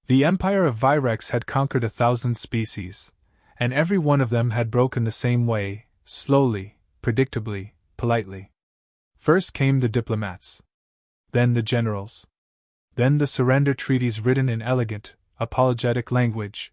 The empire of Virex had conquered 1,000 species, and every one of them had broken the same way, slowly, predictably, politely. First came the diplomats. Then the generals. Then the surrender treaties written in elegant, apologetic language.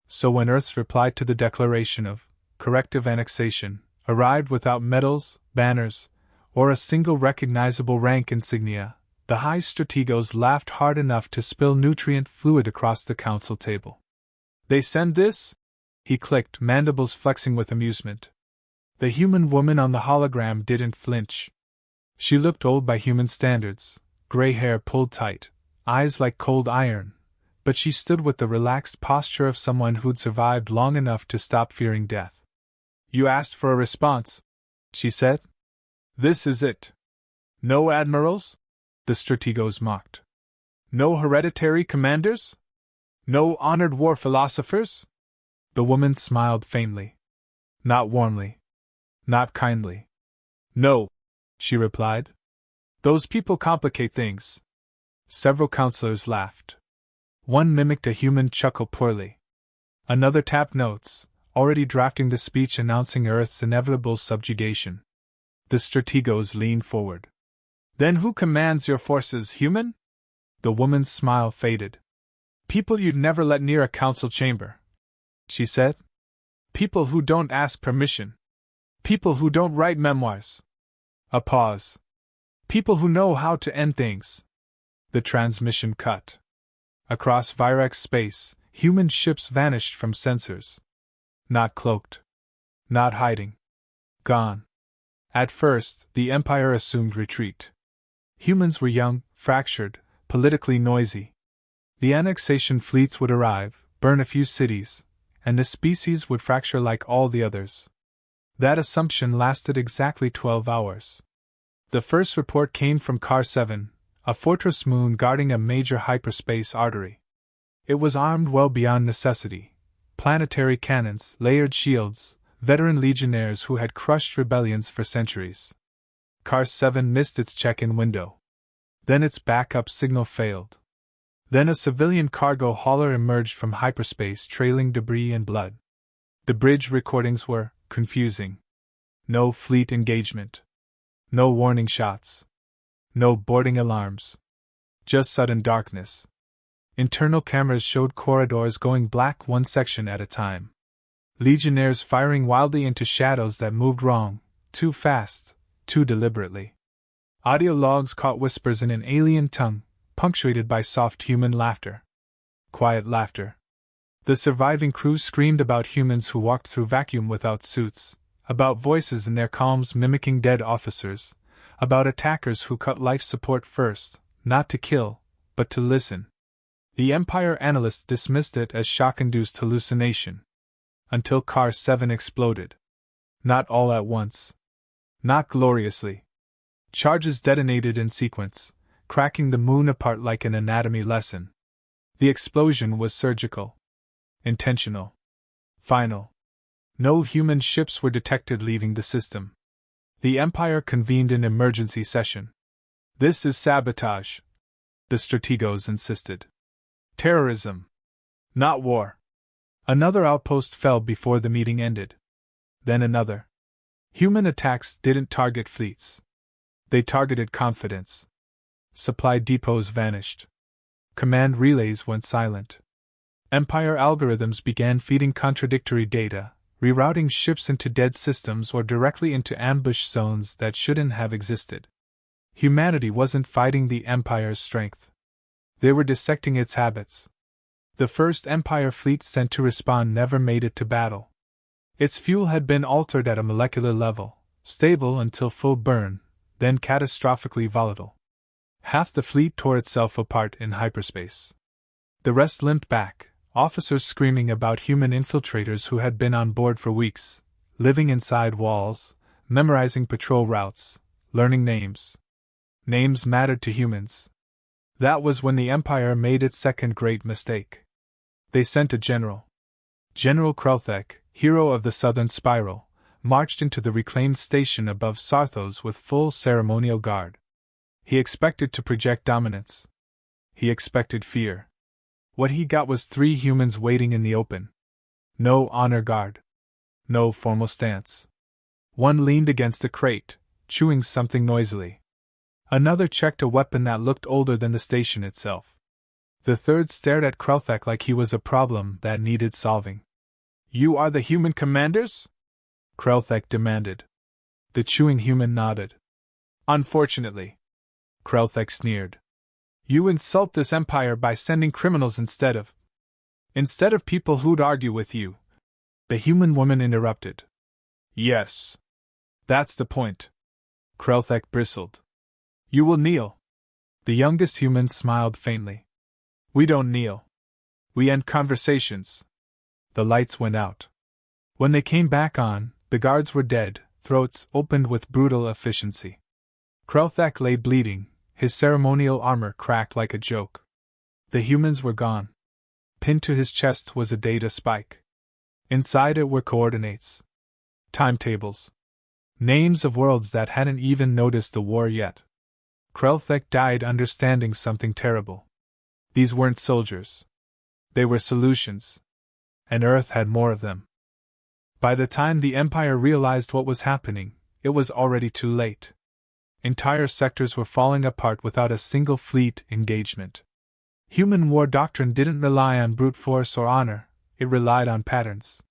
So when Earth's reply to the declaration of corrective annexation arrived without medals, banners, or a single recognizable rank insignia, the high strategos laughed hard enough to spill nutrient fluid across the council table. "They send this?" he clicked, mandibles flexing with amusement. The human woman on the hologram didn't flinch. She looked old by human standards, gray hair pulled tight, eyes like cold iron, but she stood with the relaxed posture of someone who'd survived long enough to stop fearing death. "You asked for a response," she said. "This is it. No admirals?" the strategos mocked. "No hereditary commanders? No honored war philosophers?" The woman smiled faintly. Not warmly. Not kindly. "No," she replied. "Those people complicate things." Several counselors laughed. One mimicked a human chuckle poorly. Another tapped notes, already drafting the speech announcing Earth's inevitable subjugation. The strategos leaned forward. "Then who commands your forces, human?" The woman's smile faded. "People you'd never let near a council chamber," she said. "People who don't ask permission. People who don't write memoirs." A pause. "People who know how to end things." The transmission cut. Across Virex space, human ships vanished from sensors. Not cloaked. Not hiding. Gone. At first, the Empire assumed retreat. Humans were young, fractured, politically noisy. The annexation fleets would arrive, burn a few cities, and the species would fracture like all the others. That assumption lasted exactly 12 hours. The first report came from Car 7, a fortress moon guarding a major hyperspace artery. It was armed well beyond necessity. Planetary cannons, layered shields, veteran legionnaires who had crushed rebellions for centuries. Car 7 missed its check-in window. Then its backup signal failed. Then a civilian cargo hauler emerged from hyperspace trailing debris and blood. The bridge recordings were confusing. No fleet engagement. No warning shots. No boarding alarms. Just sudden darkness. Internal cameras showed corridors going black one section at a time. Legionnaires firing wildly into shadows that moved wrong, too fast, too deliberately. Audio logs caught whispers in an alien tongue, punctuated by soft human laughter. Quiet laughter. The surviving crew screamed about humans who walked through vacuum without suits, about voices in their calms mimicking dead officers, about attackers who cut life support first, not to kill, but to listen. The Empire analysts dismissed it as shock-induced hallucination. Until Car 7 exploded. Not all at once. Not gloriously. Charges detonated in sequence, cracking the moon apart like an anatomy lesson. The explosion was surgical. Intentional. Final. No human ships were detected leaving the system. The Empire convened an emergency session. "This is sabotage," the strategos insisted. "Terrorism. Not war." Another outpost fell before the meeting ended. Then another. Human attacks didn't target fleets. They targeted confidence. Supply depots vanished. Command relays went silent. Empire algorithms began feeding contradictory data, rerouting ships into dead systems or directly into ambush zones that shouldn't have existed. Humanity wasn't fighting the Empire's strength. They were dissecting its habits. The first Empire fleet sent to respond never made it to battle. Its fuel had been altered at a molecular level, stable until full burn, then catastrophically volatile. Half the fleet tore itself apart in hyperspace. The rest limped back, officers screaming about human infiltrators who had been on board for weeks, living inside walls, memorizing patrol routes, learning names. Names mattered to humans. That was when the Empire made its second great mistake. They sent a general. General Krelthek, hero of the Southern Spiral, marched into the reclaimed station above Sarthos with full ceremonial guard. He expected to project dominance. He expected fear. What he got was 3 humans waiting in the open. No honor guard. No formal stance. One leaned against a crate, chewing something noisily. Another checked a weapon that looked older than the station itself. The third stared at Krelthek like he was a problem that needed solving. "You are the human commanders?" Krelthek demanded. The chewing human nodded. "Unfortunately," Krelthek sneered. "You insult this empire by sending criminals instead of people who'd argue with you," the human woman interrupted. "Yes. That's the point." Krelthek bristled. "You will kneel." The youngest human smiled faintly. "We don't kneel. We end conversations." The lights went out. When they came back on, the guards were dead, throats opened with brutal efficiency. Krelthek lay bleeding, his ceremonial armor cracked like a joke. The humans were gone. Pinned to his chest was a data spike. Inside it were coordinates. Timetables. Names of worlds that hadn't even noticed the war yet. Krelthek died understanding something terrible. These weren't soldiers. They were solutions. And Earth had more of them. By the time the Empire realized what was happening, it was already too late. Entire sectors were falling apart without a single fleet engagement. Human war doctrine didn't rely on brute force or honor, it relied on patterns.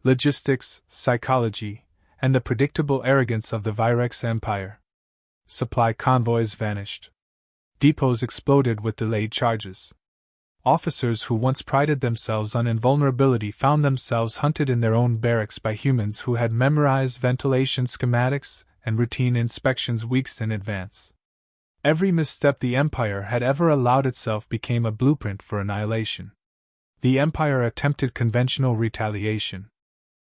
Logistics, psychology, and the predictable arrogance of the Virex Empire. Supply convoys vanished. Depots exploded with delayed charges. Officers who once prided themselves on invulnerability found themselves hunted in their own barracks by humans who had memorized ventilation schematics and routine inspections weeks in advance. Every misstep the Empire had ever allowed itself became a blueprint for annihilation. The Empire attempted conventional retaliation.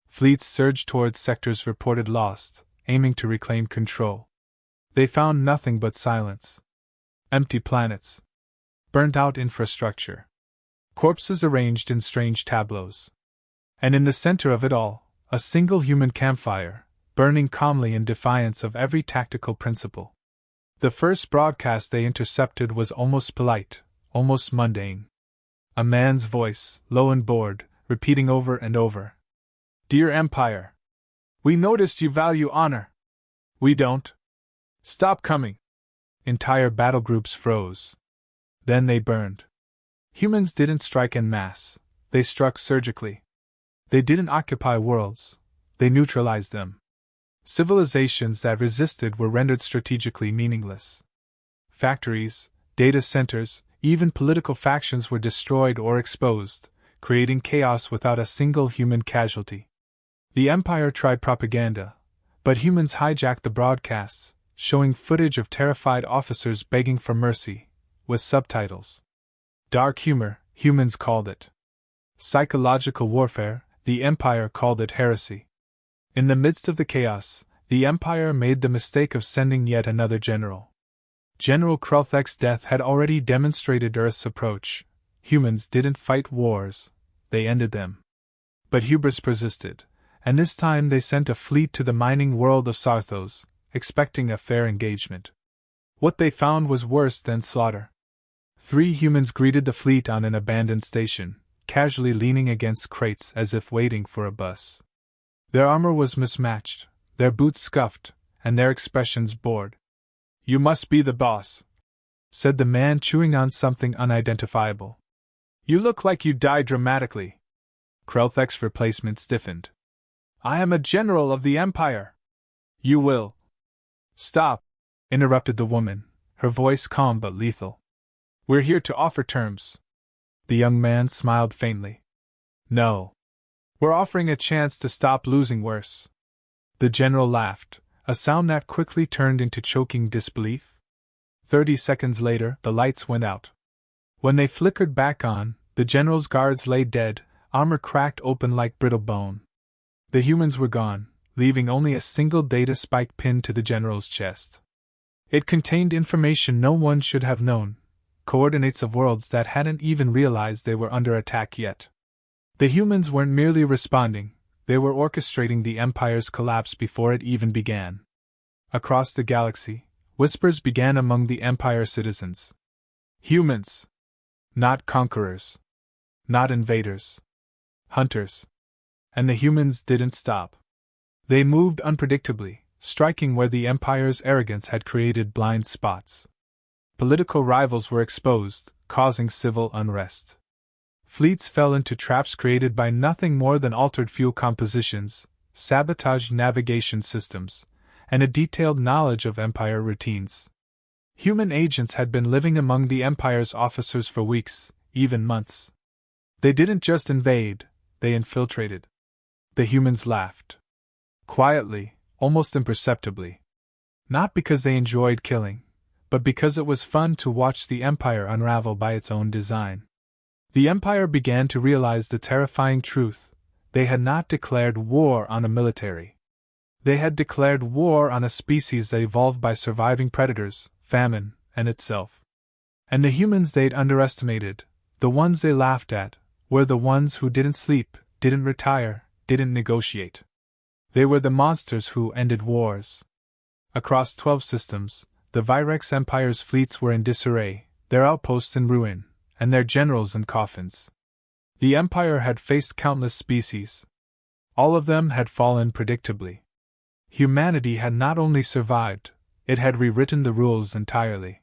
Fleets surged towards sectors reported lost, aiming to reclaim control. They found nothing but silence. Empty planets. Burnt-out infrastructure. Corpses arranged in strange tableaus. And in the center of it all, a single human campfire, burning calmly in defiance of every tactical principle. The first broadcast they intercepted was almost polite, almost mundane. A man's voice, low and bored, repeating over and over. "Dear Empire. We noticed you value honor. We don't. Stop coming." Entire battle groups froze. Then they burned. Humans didn't strike en masse, they struck surgically. They didn't occupy worlds, they neutralized them. Civilizations that resisted were rendered strategically meaningless. Factories, data centers, even political factions were destroyed or exposed, creating chaos without a single human casualty. The Empire tried propaganda, but humans hijacked the broadcasts, showing footage of terrified officers begging for mercy, with subtitles. Dark humor, humans called it. Psychological warfare, the Empire called it heresy. In the midst of the chaos, the Empire made the mistake of sending yet another general. General Krelthek's death had already demonstrated Earth's approach. Humans didn't fight wars, they ended them. But hubris persisted, and this time they sent a fleet to the mining world of Sarthos, expecting a fair engagement. What they found was worse than slaughter. 3 humans greeted the fleet on an abandoned station, casually leaning against crates as if waiting for a bus. Their armor was mismatched, their boots scuffed, and their expressions bored. "You must be the boss," said the man chewing on something unidentifiable. "You look like you died dramatically." Krelthek's replacement stiffened. "I am a general of the Empire." "You will." "Stop," interrupted the woman, her voice calm but lethal. "We're here to offer terms." The young man smiled faintly. "No. We're offering a chance to stop losing worse." The general laughed, a sound that quickly turned into choking disbelief. 30 seconds later, the lights went out. When they flickered back on, the general's guards lay dead, armor cracked open like brittle bone. The humans were gone, leaving only a single data spike pinned to the general's chest. It contained information no one should have known, coordinates of worlds that hadn't even realized they were under attack yet. The humans weren't merely responding, they were orchestrating the Empire's collapse before it even began. Across the galaxy, whispers began among the Empire citizens. "Humans! Not conquerors. Not invaders. Hunters. And the humans didn't stop. They moved unpredictably, striking where the Empire's arrogance had created blind spots. Political rivals were exposed, causing civil unrest. Fleets fell into traps created by nothing more than altered fuel compositions, sabotaged navigation systems, and a detailed knowledge of Empire routines. Human agents had been living among the Empire's officers for weeks, even months. They didn't just invade, they infiltrated. The humans laughed. Quietly, almost imperceptibly. Not because they enjoyed killing, but because it was fun to watch the Empire unravel by its own design. The Empire began to realize the terrifying truth: they had not declared war on a military. They had declared war on a species that evolved by surviving predators, famine, and itself. And the humans they'd underestimated, the ones they laughed at, were the ones who didn't sleep, didn't retire, didn't negotiate. They were the monsters who ended wars. Across 12 systems, the Virex Empire's fleets were in disarray, their outposts in ruin, and their generals in coffins. The Empire had faced countless species. All of them had fallen predictably. Humanity had not only survived, it had rewritten the rules entirely.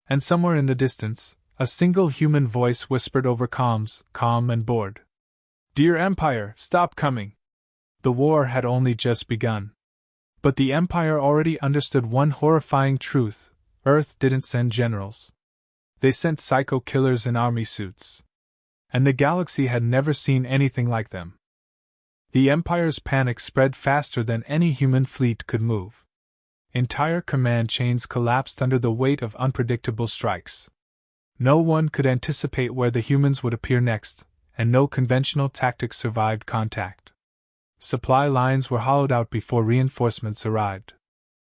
And somewhere in the distance, a single human voice whispered over comms, calm and bored. "Dear Empire, stop coming." The war had only just begun. But the Empire already understood one horrifying truth: Earth didn't send generals. They sent psycho killers in army suits. And the galaxy had never seen anything like them. The Empire's panic spread faster than any human fleet could move. Entire command chains collapsed under the weight of unpredictable strikes. No one could anticipate where the humans would appear next, and no conventional tactics survived contact. Supply lines were hollowed out before reinforcements arrived.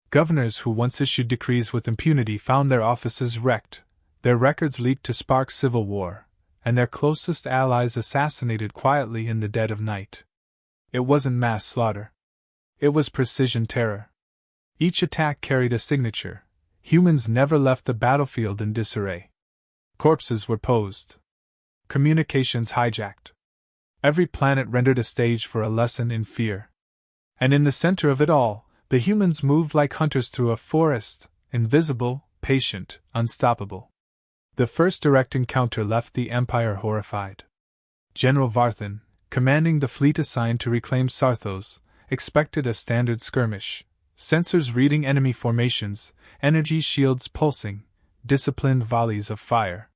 Governors who once issued decrees with impunity found their offices wrecked, their records leaked to spark civil war, and their closest allies assassinated quietly in the dead of night. It wasn't mass slaughter. It was precision terror. Each attack carried a signature. Humans never left the battlefield in disarray. Corpses were posed. Communications hijacked. Every planet rendered a stage for a lesson in fear. And in the center of it all, the humans moved like hunters through a forest, invisible, patient, unstoppable. The first direct encounter left the Empire horrified. General Varthan, commanding the fleet assigned to reclaim Sarthos, expected a standard skirmish, sensors reading enemy formations, energy shields pulsing, disciplined volleys of fire.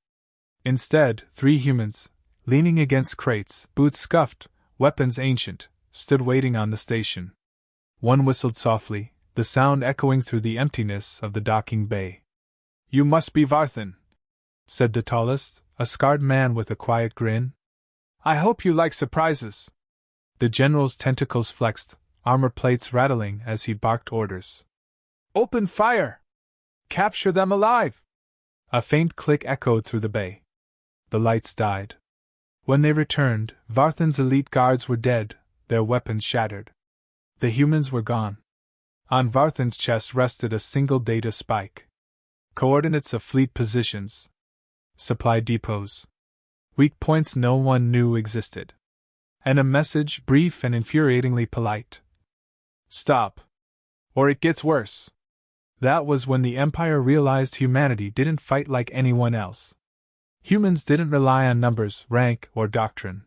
Instead, 3 humans, leaning against crates, boots scuffed, weapons ancient, stood waiting on the station. One whistled softly, the sound echoing through the emptiness of the docking bay. "You must be Varthan," said the tallest, a scarred man with a quiet grin. "I hope you like surprises." The general's tentacles flexed, armor plates rattling as he barked orders. "Open fire! Capture them alive!" A faint click echoed through the bay. The lights died. When they returned, Varthan's elite guards were dead, their weapons shattered. The humans were gone. On Varthan's chest rested a single data spike. Coordinates of fleet positions. Supply depots. Weak points no one knew existed. And a message, brief and infuriatingly polite. "Stop. Or it gets worse." That was when the Empire realized humanity didn't fight like anyone else. Humans didn't rely on numbers, rank, or doctrine.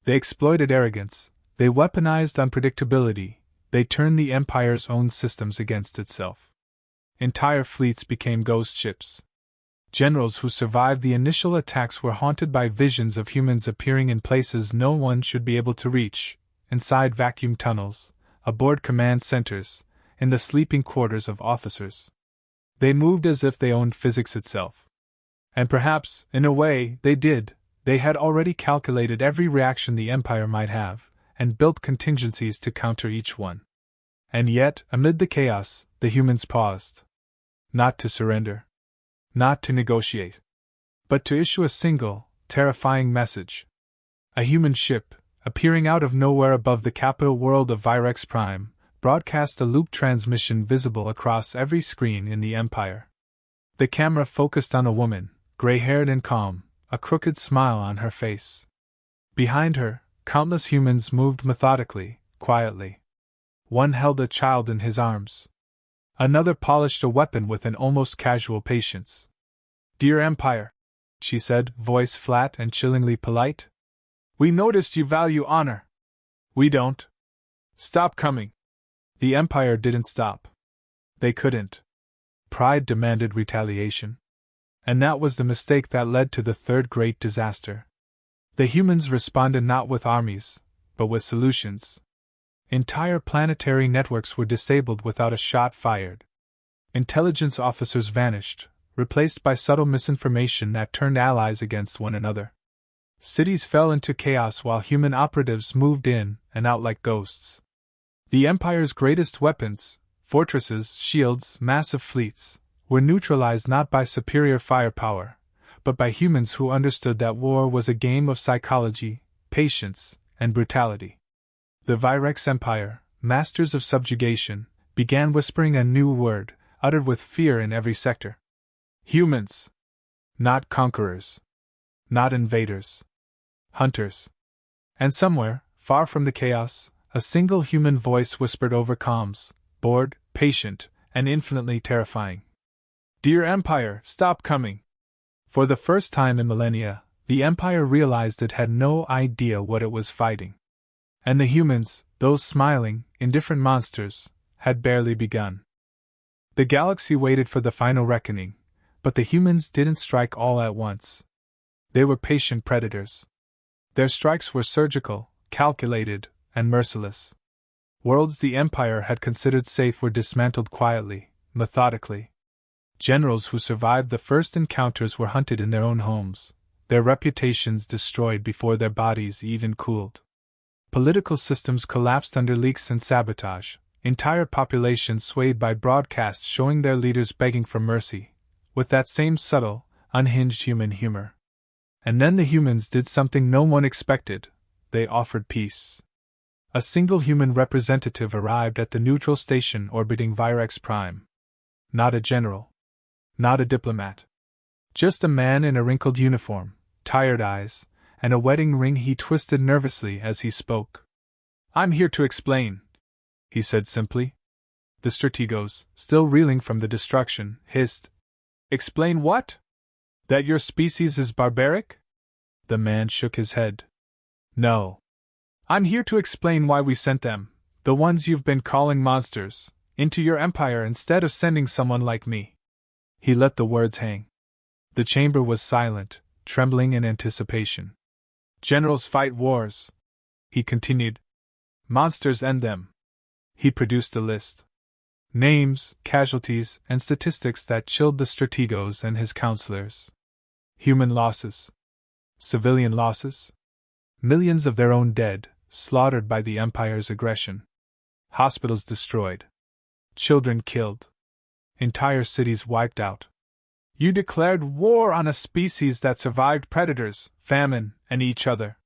They exploited arrogance, they weaponized unpredictability, they turned the Empire's own systems against itself. Entire fleets became ghost ships. Generals who survived the initial attacks were haunted by visions of humans appearing in places no one should be able to reach, inside vacuum tunnels, aboard command centers, in the sleeping quarters of officers. They moved as if they owned physics itself. And perhaps, in a way, they did. They had already calculated every reaction the Empire might have, and built contingencies to counter each one. And yet, amid the chaos, the humans paused. Not to surrender. Not to negotiate. But to issue a single, terrifying message. A human ship, appearing out of nowhere above the capital world of Virex Prime, broadcast a loop transmission visible across every screen in the Empire. The camera focused on a woman, gray-haired and calm, a crooked smile on her face. Behind her, countless humans moved methodically, quietly. One held a child in his arms. Another polished a weapon with an almost casual patience. "Dear Empire," she said, voice flat and chillingly polite. "We noticed you value honor. We don't. Stop coming." The Empire didn't stop. They couldn't. Pride demanded retaliation. And that was the mistake that led to the third great disaster. The humans responded not with armies, but with solutions. Entire planetary networks were disabled without a shot fired. Intelligence officers vanished, replaced by subtle misinformation that turned allies against one another. Cities fell into chaos while human operatives moved in and out like ghosts. The Empire's greatest weapons, fortresses, shields, massive fleets, were neutralized not by superior firepower, but by humans who understood that war was a game of psychology, patience, and brutality. The Virex Empire, masters of subjugation, began whispering a new word, uttered with fear in every sector. Humans. Not conquerors. Not invaders. Hunters. And somewhere, far from the chaos, a single human voice whispered over comms, bored, patient, and infinitely terrifying. "Dear Empire, stop coming." For the first time in millennia, the Empire realized it had no idea what it was fighting. And the humans, those smiling, indifferent monsters, had barely begun. The galaxy waited for the final reckoning, but the humans didn't strike all at once. They were patient predators. Their strikes were surgical, calculated, and merciless. Worlds the Empire had considered safe were dismantled quietly, methodically. Generals who survived the first encounters were hunted in their own homes, their reputations destroyed before their bodies even cooled. Political systems collapsed under leaks and sabotage, entire populations swayed by broadcasts showing their leaders begging for mercy, with that same subtle, unhinged human humor. And then the humans did something no one expected: they offered peace. A single human representative arrived at the neutral station orbiting Virex Prime. Not a general. Not a diplomat. Just a man in a wrinkled uniform, tired eyes, and a wedding ring he twisted nervously as he spoke. "I'm here to explain," he said simply. The Strategos, still reeling from the destruction, hissed. "Explain what? That your species is barbaric?" The man shook his head. "No. I'm here to explain why we sent them, the ones you've been calling monsters, into your empire instead of sending someone like me." He let the words hang. The chamber was silent, trembling in anticipation. "Generals fight wars," he continued. "Monsters end them." He produced a list. Names, casualties, and statistics that chilled the Strategos and his counselors. Human losses. Civilian losses. Millions of their own dead, slaughtered by the Empire's aggression. Hospitals destroyed. Children killed. Entire cities wiped out. "You declared war on a species that survived predators, famine, and each other.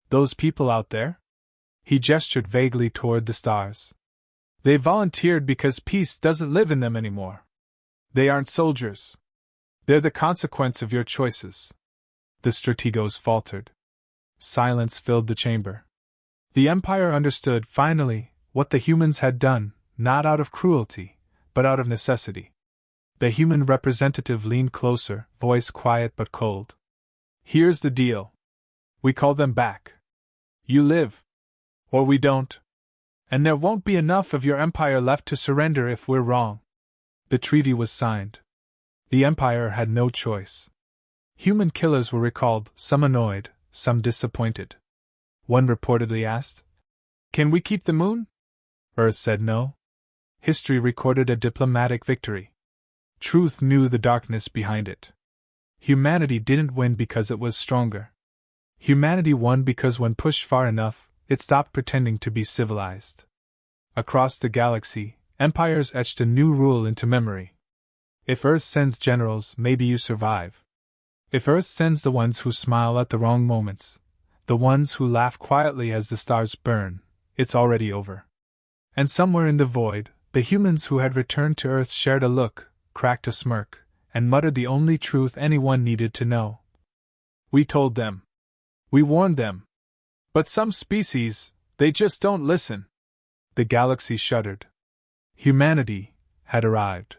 Those people out there?" He gestured vaguely toward the stars. "They volunteered because peace doesn't live in them anymore. They aren't soldiers. They're the consequence of your choices." The Strategos faltered. Silence filled the chamber. The Empire understood, finally, what the humans had done, not out of cruelty, but out of necessity. The human representative leaned closer, voice quiet but cold. "Here's the deal. We call them back. You live. Or we don't. And there won't be enough of your empire left to surrender if we're wrong." The treaty was signed. The Empire had no choice. Human killers were recalled, some annoyed, some disappointed. One reportedly asked, "Can we keep the moon?" Earth said no. History recorded a diplomatic victory. Truth knew the darkness behind it. Humanity didn't win because it was stronger. Humanity won because when pushed far enough, it stopped pretending to be civilized. Across the galaxy, empires etched a new rule into memory. If Earth sends generals, maybe you survive. If Earth sends the ones who smile at the wrong moments, the ones who laugh quietly as the stars burn, it's already over. And somewhere in the void, the humans who had returned to Earth shared a look, cracked a smirk, and muttered the only truth anyone needed to know. "We told them. We warned them. But some species, they just don't listen. The galaxy shuddered. Humanity had arrived.